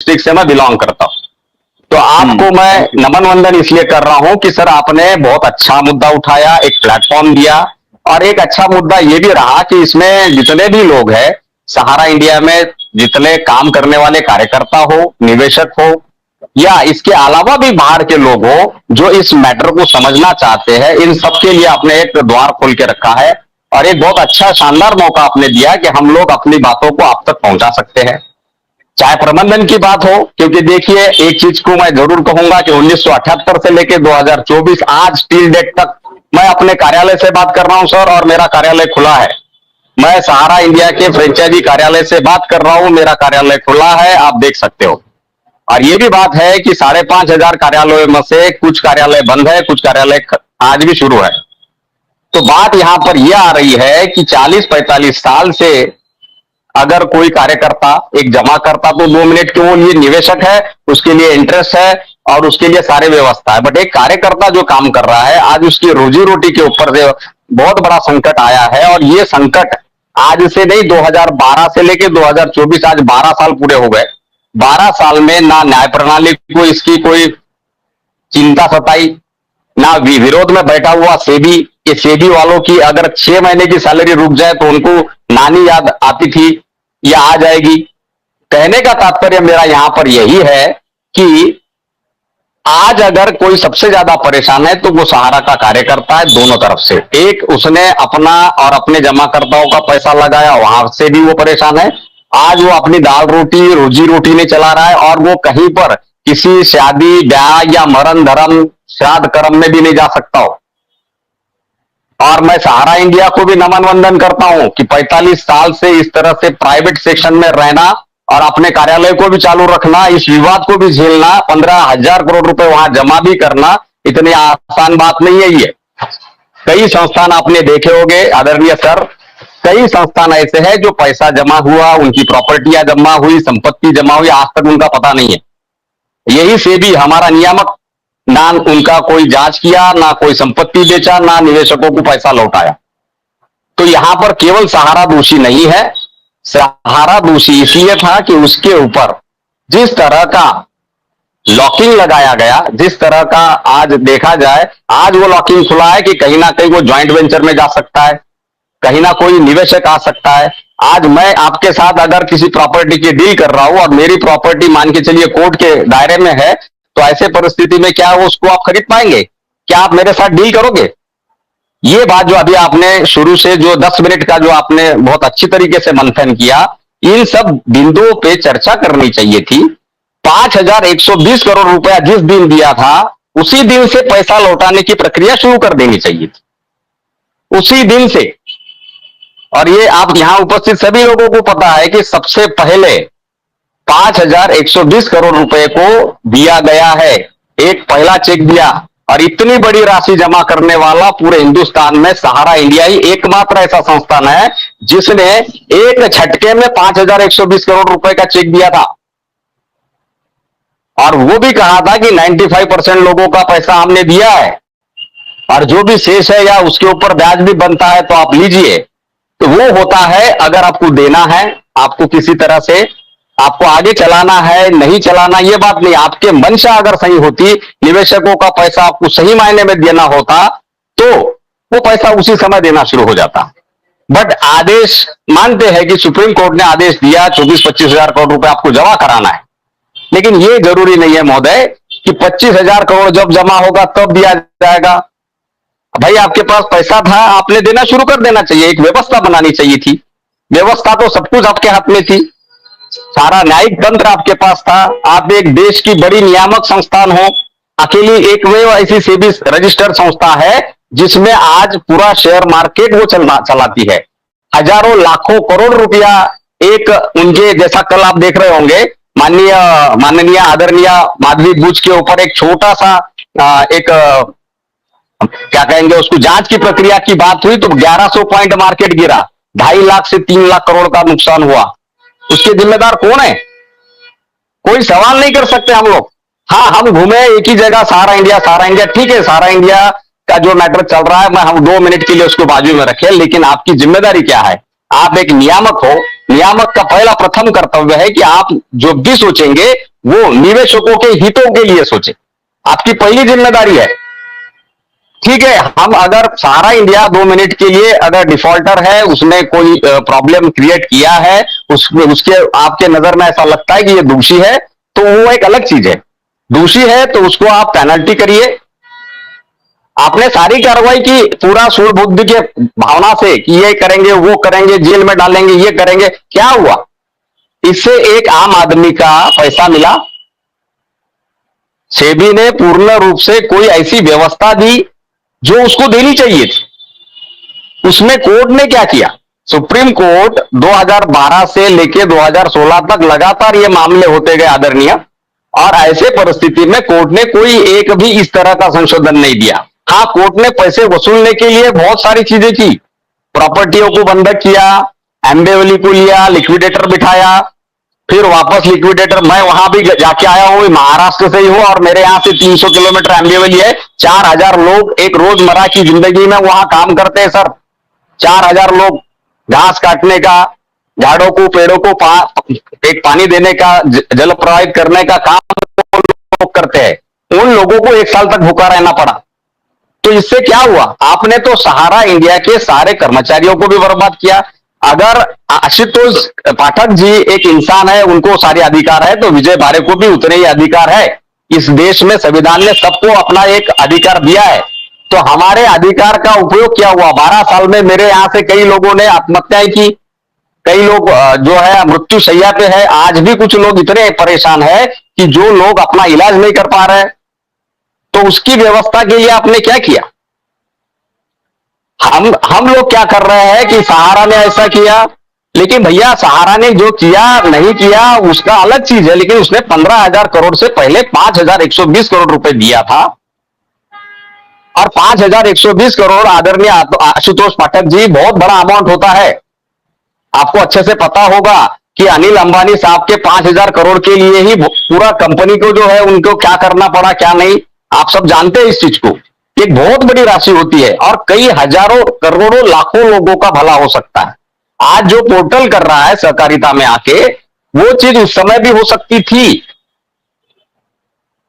District से मैं belong करता हूं। तो आपको मैं थैंक यू। नमन वंदन इसलिए कर रहा हूं कि सर आपने बहुत अच्छा मुद्दा उठाया, एक प्लेटफॉर्म दिया, और एक अच्छा मुद्दा ये भी रहा कि इसमें जितने भी लोग हैं सहारा इंडिया में, जितने काम करने वाले कार्यकर्ता हो, निवेशक हो, या इसके अलावा भी बाहर के लोग हो जो इस मैटर को समझना चाहते हैं, इन सबके लिए आपने एक द्वार खोल के रखा है और एक बहुत अच्छा शानदार मौका आपने दिया कि हम लोग अपनी बातों को आप तक पहुंचा सकते हैं। चाहे प्रबंधन की बात हो, क्योंकि देखिए एक चीज को मैं जरूर कहूंगा कि 1978 से लेकर 2024 आज टिल डेट तक मैं अपने कार्यालय से बात कर रहा हूं सर, और मेरा कार्यालय खुला है। मैं सहारा इंडिया के फ्रेंचाइजी कार्यालय से बात कर रहा हूं, मेरा कार्यालय खुला है, आप देख सकते हो। और ये भी बात है कि 5,500 कार्यालयों में से कुछ कार्यालय बंद है, कुछ कार्यालय आज भी शुरू है। तो बात यहां पर यह आ रही है कि 40-45 साल से अगर कोई कार्यकर्ता एक जमा करता तो 2 मिनट के वो लिए निवेशक है, उसके लिए इंटरेस्ट है और उसके लिए सारे व्यवस्था है, बट एक कार्यकर्ता जो काम कर रहा है आज उसकी रोजी रोटी के ऊपर से बहुत बड़ा संकट आया है। और ये संकट आज से नहीं, 2012 से लेकर 2024 आज 12 साल पूरे हो गए। 12 साल में ना न्याय प्रणाली को इसकी कोई चिंता सताई, ना विरोध में बैठा हुआ सेबी, ये सेबी वालों की अगर 6 महीने की सैलरी रुक जाए तो उनको नानी याद आती थी या आ जाएगी। कहने का तात्पर्य मेरा यहां पर यही है कि आज अगर कोई सबसे ज्यादा परेशान है तो वो सहारा का कार्यकर्ता है, दोनों तरफ से। एक उसने अपना और अपने जमाकर्ताओं का पैसा लगाया, वहां से भी वो परेशान है। आज वो अपनी दाल रोटी रोजी रोटी नहीं चला रहा है और वो कहीं पर किसी शादी ब्याह या मरण धर्म श्राद्ध कर्म में भी नहीं जा सकता हो। और मैं सहारा इंडिया को भी नमन वंदन करता हूं कि 45 साल से इस तरह से प्राइवेट सेक्शन में रहना और अपने कार्यालय को भी चालू रखना, इस विवाद को भी झेलना, 15,000 करोड़ रुपए वहां जमा भी करना इतनी आसान बात नहीं है। ये कई संस्थान आपने देखे होंगे आदरणीय सर, कई संस्थान ऐसे हैं जो पैसा जमा हुआ, उनकी प्रॉपर्टियां जमा हुई, संपत्ति जमा हुई, आज तक उनका पता नहीं है। यही से भी हमारा नियामक ना उनका कोई जांच किया, ना कोई संपत्ति बेचा, ना निवेशकों को पैसा लौटाया। तो यहां पर केवल सहारा दोषी नहीं है, सहारा दोषी इसलिए था कि उसके ऊपर जिस तरह का लॉकिंग लगाया गया, जिस तरह का आज देखा जाए, आज वो लॉकिंग खुला है कि कहीं ना कहीं वो ज्वाइंट वेंचर में जा सकता है, कहीं ना कोई निवेशक आ सकता है। आज मैं आपके साथ अगर किसी प्रॉपर्टी की डील कर रहा हूं और मेरी प्रॉपर्टी मान के चलिए कोर्ट के दायरे में है, तो ऐसे परिस्थिति में क्या वो उसको आप खरीद पाएंगे? क्या आप मेरे साथ डील करोगे? ये बात जो अभी आपने शुरू से जो 10 मिनट का जो आपने बहुत अच्छी तरीके से मंथन किया, इन सब बिंदुओं पे चर्चा करनी चाहिए थी। 5,120 करोड़ रुपया जिस दिन दिया था उसी दिन से पैसा लौटाने की प्रक्रिया शुरू कर देनी चाहिए थी, उसी दिन से। और ये आप यहां उपस्थित सभी लोगों को पता है कि सबसे पहले 5,120 करोड़ रुपए को दिया गया है, एक पहला चेक दिया। और इतनी बड़ी राशि जमा करने वाला पूरे हिंदुस्तान में सहारा इंडिया ही एकमात्र ऐसा संस्थान है जिसने एक झटके में 5,120 करोड़ रुपए का चेक दिया था। और वो भी कहा था कि 95% लोगों का पैसा हमने दिया है और जो भी शेष है या उसके ऊपर ब्याज भी बनता है तो आप लीजिए। तो वो होता है अगर आपको देना है, आपको किसी तरह से आपको आगे चलाना है, नहीं चलाना ये बात नहीं, आपके मंशा अगर सही होती, निवेशकों का पैसा आपको सही मायने में देना होता तो वो पैसा उसी समय देना शुरू हो जाता। बट आदेश मानते हैं कि सुप्रीम कोर्ट ने आदेश दिया 24-25 हजार करोड़ रुपए आपको जमा कराना है, लेकिन ये जरूरी नहीं है महोदय कि 25,000 करोड़ जब जमा होगा तब दिया जाएगा। भाई आपके पास पैसा था, आपने देना शुरू कर देना चाहिए, एक व्यवस्था बनानी चाहिए थी। व्यवस्था तो सब कुछ आपके हाथ में थी, सारा न्यायिक तंत्र आपके पास था, आप एक देश की बड़ी नियामक संस्थान हो, अकेली एक वे ऐसी सेबी रजिस्टर्ड संस्था है जिसमें आज पूरा शेयर मार्केट वो चलाती है। हजारों लाखों करोड़ रुपया एक उनके जैसा कल आप देख रहे होंगे माननीय आदरणीय माधवी बुच के ऊपर एक छोटा सा एक क्या कहेंगे उसको जांच की प्रक्रिया की बात हुई तो 1100 पॉइंट मार्केट गिरा, 2.5 लाख से 3 लाख करोड़ का नुकसान हुआ। उसके जिम्मेदार कौन है? कोई सवाल नहीं कर सकते हम लोग। हाँ, हम घूमे एक ही जगह सहारा इंडिया, ठीक है, सहारा इंडिया का जो मैटर चल रहा है मैं हम 2 मिनट के लिए उसको बाजू में रखे, लेकिन आपकी जिम्मेदारी क्या है? आप एक नियामक हो, नियामक का पहला प्रथम कर्तव्य है कि आप जो भी सोचेंगे वो निवेशकों के हितों के लिए सोचें। आपकी पहली जिम्मेदारी है। ठीक है, हम अगर सारा इंडिया 2 मिनट के लिए अगर डिफॉल्टर है, उसने कोई प्रॉब्लम क्रिएट किया है, उसके आपके नजर में ऐसा लगता है कि ये दोषी है, तो वो एक अलग चीज है। दोषी है तो उसको आप पेनल्टी करिए। आपने सारी कार्रवाई की पूरा सूझ बुद्धि के भावना से कि ये करेंगे, वो करेंगे, जेल में डालेंगे, ये करेंगे, क्या हुआ? इससे एक आम आदमी का पैसा मिला? सेबी ने पूर्ण रूप से कोई ऐसी व्यवस्था दी जो उसको देनी चाहिए थी। उसमें कोर्ट ने क्या किया? सुप्रीम कोर्ट 2012 से लेकर 2016 तक लगातार ये मामले होते गए आदरणीय, और ऐसे परिस्थिति में कोर्ट ने कोई एक भी इस तरह का संशोधन नहीं दिया। हाँ, कोर्ट ने पैसे वसूलने के लिए बहुत सारी चीजें की, प्रॉपर्टियों को बंधक किया, एम्बेवली को लिया, लिक्विडेटर बिठाया, फिर वापस लिक्विडेटर। मैं वहां भी जाके आया हूं, महाराष्ट्र से ही हूं, और मेरे यहां से 300 किलोमीटर एम्बेवली है। 4000 लोग एक रोजमर्रा की जिंदगी में वहां काम करते हैं सर। 4000 लोग घास काटने का, झाड़ों को, पेड़ों को एक पानी देने का, जल प्रवाहित करने का काम लोग करते हैं। उन लोगों को 1 साल तक भूखा रहना पड़ा। तो इससे क्या हुआ? आपने तो सहारा इंडिया के सारे कर्मचारियों को भी बर्बाद किया। अगर आशुतोष पाठक जी एक इंसान है, उनको सारे अधिकार है, तो विजय भारे को भी उतने ही अधिकार है। इस देश में संविधान ने सबको अपना एक अधिकार दिया है, तो हमारे अधिकार का उपयोग क्या हुआ? 12 साल में मेरे यहां से कई लोगों ने आत्महत्याएं की, कई लोग जो है मृत्यु शैया पे है। आज भी कुछ लोग इतने परेशान है कि जो लोग अपना इलाज नहीं कर पा रहे, तो उसकी व्यवस्था के लिए आपने क्या किया? हम लोग क्या कर रहे हैं कि सहारा ने ऐसा किया, लेकिन भैया सहारा ने जो किया नहीं किया उसका अलग चीज है, लेकिन उसने 15,000 करोड़ से पहले 5,120 करोड़ रुपए दिया था, और 5,120 करोड़ आदरणीय आशुतोष पाठक जी बहुत बड़ा अमाउंट होता है। आपको अच्छे से पता होगा कि अनिल अंबानी साहब के 5,000 करोड़ के लिए ही पूरा कंपनी को जो है उनको क्या करना पड़ा, क्या नहीं, आप सब जानते हैं इस चीज को। एक बहुत बड़ी राशि होती है, और कई हजारों, करोड़ों, लाखों लोगों का भला हो सकता है। आज जो पोर्टल कर रहा है सहकारिता में आके, वो चीज उस समय भी हो सकती थी।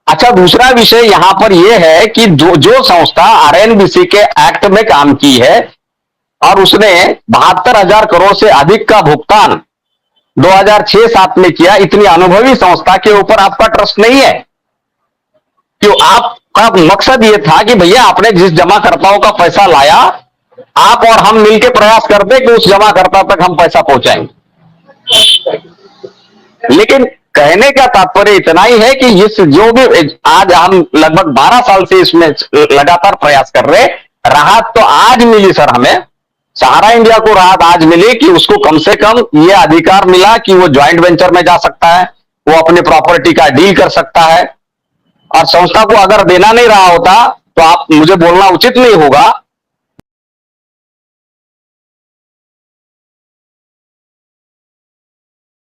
अच्छा, दूसरा विषय यहां पर यह है कि जो संस्था आरएनबीसी के एक्ट में काम की है, और उसने 72,000 करोड़ से अधिक का भुगतान 2006-7 में किया, इतनी अनुभवी संस्था के ऊपर आपका ट्रस्ट नहीं है? क्यों? आपका मकसद यह था कि भैया आपने जिस जमाकर्ताओं का पैसा लाया, आप और हम मिलकर प्रयास करते कि उस जमाकर्ता तक हम पैसा पहुंचाएंगे। लेकिन कहने का तात्पर्य इतना ही है कि इस जो भी आज हम लगभग 12 साल से इसमें लगातार प्रयास कर रहे, राहत तो आज मिली सर हमें। सहारा इंडिया को राहत आज मिली कि उसको कम से कम यह अधिकार मिला कि वो ज्वाइंट वेंचर में जा सकता है, वो अपनी प्रॉपर्टी का डील कर सकता है। और संस्था को अगर देना नहीं रहा होता तो आप, मुझे बोलना उचित नहीं होगा,